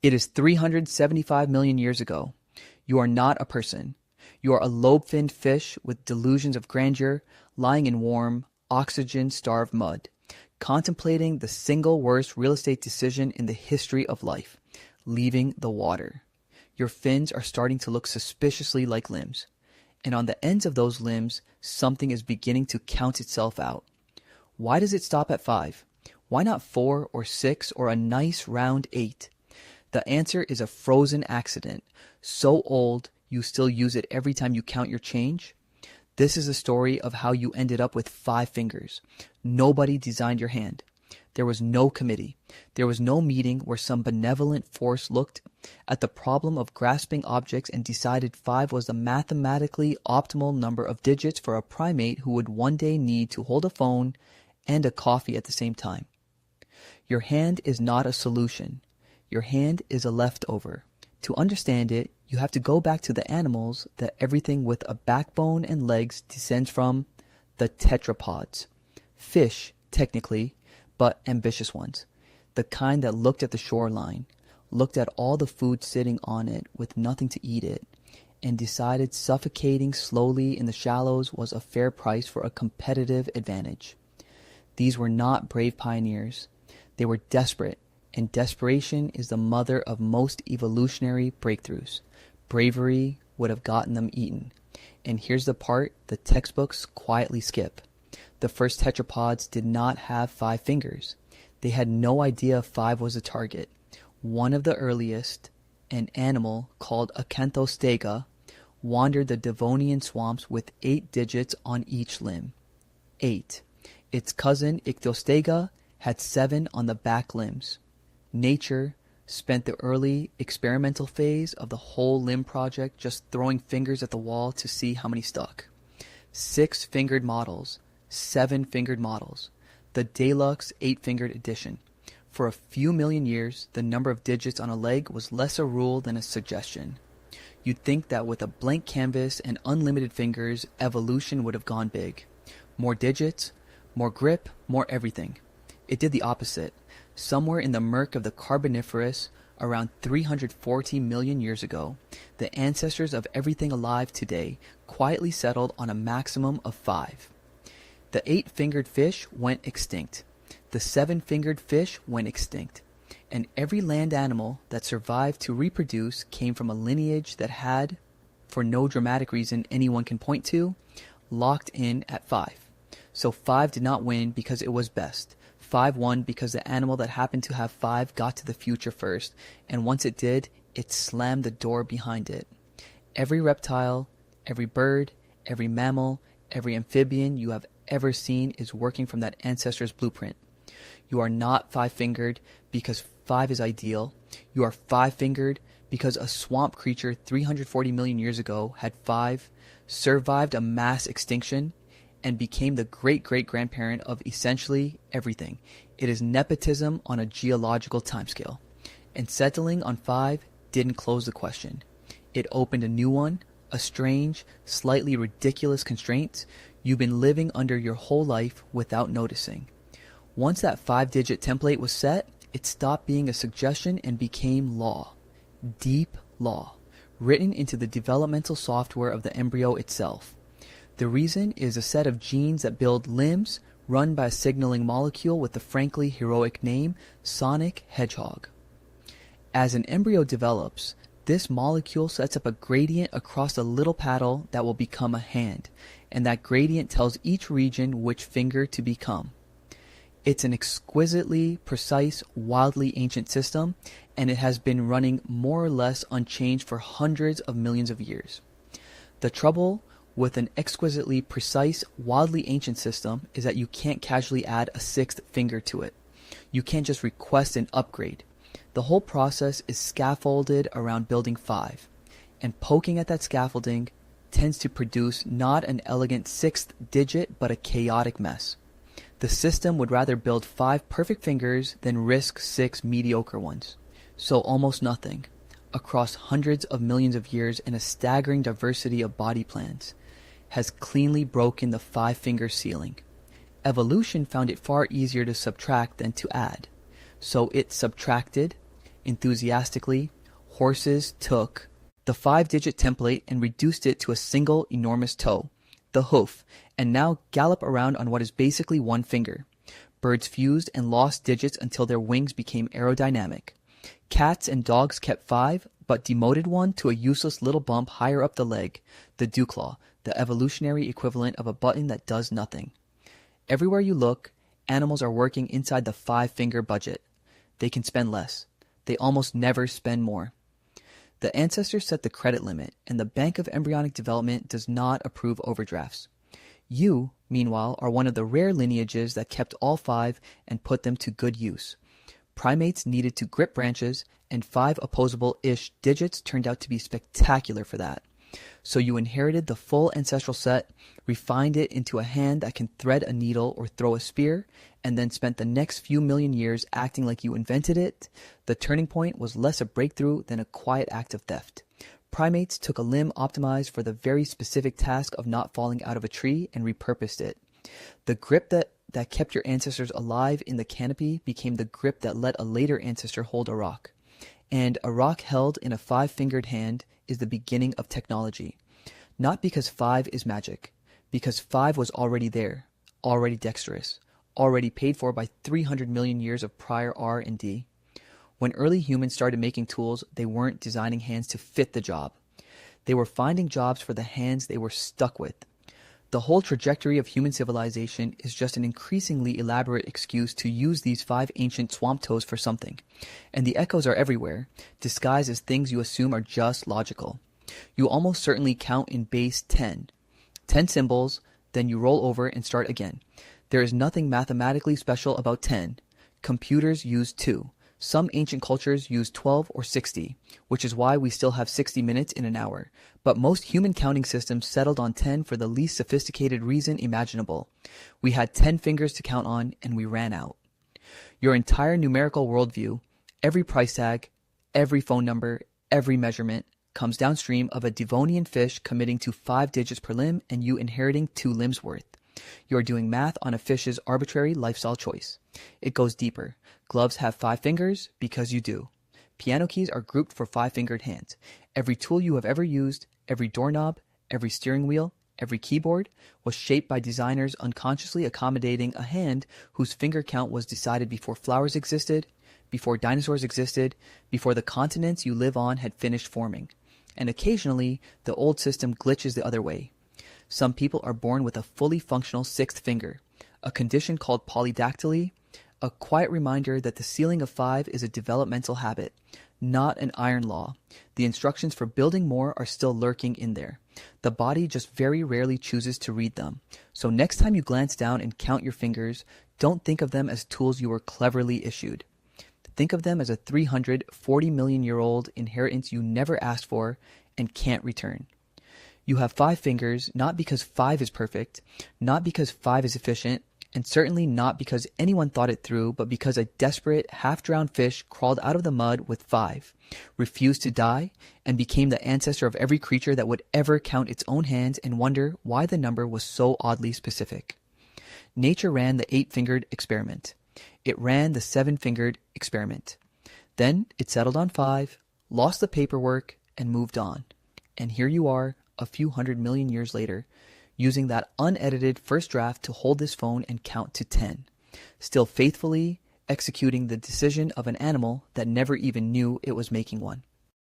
It is 375 million years ago. You are not a person. You are a lobe-finned fish with delusions of grandeur, lying in warm, oxygen-starved mud, contemplating the single worst real estate decision in the history of life, leaving the water. Your fins are starting to look suspiciously like limbs, and on the ends of those limbs, something is beginning to count itself out. Why does it stop at 5? Why not 4 or 6 or a nice round 8? The answer is a frozen accident, so old you still use it every time you count your change. This is a story of how you ended up with 5 fingers. Nobody designed your hand. There was no committee. There was no meeting where some benevolent force looked at the problem of grasping objects and decided 5 was the mathematically optimal number of digits for a primate who would one day need to hold a phone and a coffee at the same time. Your hand is not a solution. Your hand is a leftover. To understand it, you have to go back to the animals that everything with a backbone and legs descends from, the tetrapods. Fish, technically, but ambitious ones. The kind that looked at the shoreline, looked at all the food sitting on it with nothing to eat it, and decided suffocating slowly in the shallows was a fair price for a competitive advantage. These were not brave pioneers. They were desperate, and desperation is the mother of most evolutionary breakthroughs. Bravery would have gotten them eaten. And here's the part the textbooks quietly skip. The first tetrapods did not have 5 fingers. They had no idea 5 was a target. One of the earliest, an animal called acanthostega, wandered the Devonian swamps with 8 digits on each limb. 8. Its cousin Ichthyostega had 7 on the back limbs. Nature spent the early experimental phase of the whole limb project just throwing fingers at the wall to see how many stuck. 6-fingered models, 7-fingered models, the deluxe 8-fingered edition. For a few million years, the number of digits on a leg was less a rule than a suggestion. You'd think that with a blank canvas and unlimited fingers, evolution would have gone big. More digits, more grip, more everything. It did the opposite. Somewhere in the murk of the Carboniferous, around 340 million years ago, the ancestors of everything alive today quietly settled on a maximum of 5. The 8-fingered fish went extinct. The 7-fingered fish went extinct. And every land animal that survived to reproduce came from a lineage that had, for no dramatic reason anyone can point to, locked in at 5. So 5 did not win because it was best. 5 won because the animal that happened to have 5 got to the future first, and once it did, it slammed the door behind it. Every reptile, every bird, every mammal, every amphibian you have ever seen is working from that ancestor's blueprint. You are not 5-fingered because 5 is ideal. You are 5-fingered because a swamp creature 340 million years ago had 5, survived a mass extinction, and became the great-great-grandparent of essentially everything. It is nepotism on a geological timescale. And settling on 5 didn't close the question. It opened a new one, a strange, slightly ridiculous constraint you've been living under your whole life without noticing. Once that 5-digit template was set, it stopped being a suggestion and became law. Deep law, written into the developmental software of the embryo itself. The reason is a set of genes that build limbs run by a signaling molecule with the frankly heroic name sonic hedgehog. As an embryo develops, this molecule sets up a gradient across a little paddle that will become a hand, and that gradient tells each region which finger to become. It's an exquisitely precise, wildly ancient system, and it has been running more or less unchanged for hundreds of millions of years. The trouble with an exquisitely precise, wildly ancient system is that you can't casually add a 6th finger to it. You can't just request an upgrade. The whole process is scaffolded around building 5, and poking at that scaffolding tends to produce not an elegant 6th digit but a chaotic mess. The system would rather build 5 perfect fingers than risk 6 mediocre ones. So almost nothing, across hundreds of millions of years and a staggering diversity of body plans, has cleanly broken the 5-finger ceiling. Evolution found it far easier to subtract than to add. So it subtracted, enthusiastically, horses took the 5-digit template and reduced it to a single enormous toe, the hoof, and now gallop around on what is basically one finger. Birds fused and lost digits until their wings became aerodynamic. Cats and dogs kept 5, but demoted one to a useless little bump higher up the leg, the dewclaw, the evolutionary equivalent of a button that does nothing. Everywhere you look, animals are working inside the 5-finger budget. They can spend less. They almost never spend more. The ancestors set the credit limit, and the Bank of Embryonic Development does not approve overdrafts. You, meanwhile, are one of the rare lineages that kept all 5 and put them to good use. Primates needed to grip branches, and 5 opposable-ish digits turned out to be spectacular for that. So you inherited the full ancestral set, refined it into a hand that can thread a needle or throw a spear, and then spent the next few million years acting like you invented it. The turning point was less a breakthrough than a quiet act of theft. Primates took a limb optimized for the very specific task of not falling out of a tree and repurposed it. The grip that kept your ancestors alive in the canopy became the grip that let a later ancestor hold a rock. And a rock held in a 5-fingered hand is the beginning of technology. Not because 5 is magic, because 5 was already there, already dexterous, already paid for by 300 million years of prior R&D. When early humans started making tools, they weren't designing hands to fit the job. They were finding jobs for the hands they were stuck with. The whole trajectory of human civilization is just an increasingly elaborate excuse to use these 5 ancient swamp toes for something. And the echoes are everywhere, disguised as things you assume are just logical. You almost certainly count in base 10. 10 symbols, then you roll over and start again. There is nothing mathematically special about 10. Computers use 2. Some ancient cultures use 12 or 60, which is why we still have 60 minutes in an hour. But most human counting systems settled on 10 for the least sophisticated reason imaginable. We had 10 fingers to count on, and we ran out. Your entire numerical worldview, every price tag, every phone number, every measurement, comes downstream of a Devonian fish committing to 5 digits per limb and you inheriting 2 limbs worth. You are doing math on a fish's arbitrary lifestyle choice. It goes deeper. Gloves have 5 fingers because you do. Piano keys are grouped for 5-fingered hands. Every tool you have ever used, every doorknob, every steering wheel, every keyboard was shaped by designers unconsciously accommodating a hand whose finger count was decided before flowers existed, before dinosaurs existed, before the continents you live on had finished forming. And occasionally, the old system glitches the other way. Some people are born with a fully functional 6th finger, a condition called polydactyly, a quiet reminder that the ceiling of 5 is a developmental habit, not an iron law. The instructions for building more are still lurking in there. The body just very rarely chooses to read them. So next time you glance down and count your fingers, don't think of them as tools you were cleverly issued. Think of them as a 340 million year old inheritance you never asked for and can't return. You have 5 fingers, not because 5 is perfect, not because 5 is efficient, and certainly not because anyone thought it through, but because a desperate, half-drowned fish crawled out of the mud with 5, refused to die, and became the ancestor of every creature that would ever count its own hands and wonder why the number was so oddly specific. Nature ran the 8-fingered experiment. It ran the 7-fingered experiment. Then it settled on 5, lost the paperwork, and moved on. And here you are, a few 100 million years later, using that unedited first draft to hold this phone and count to 10, still faithfully executing the decision of an animal that never even knew it was making one.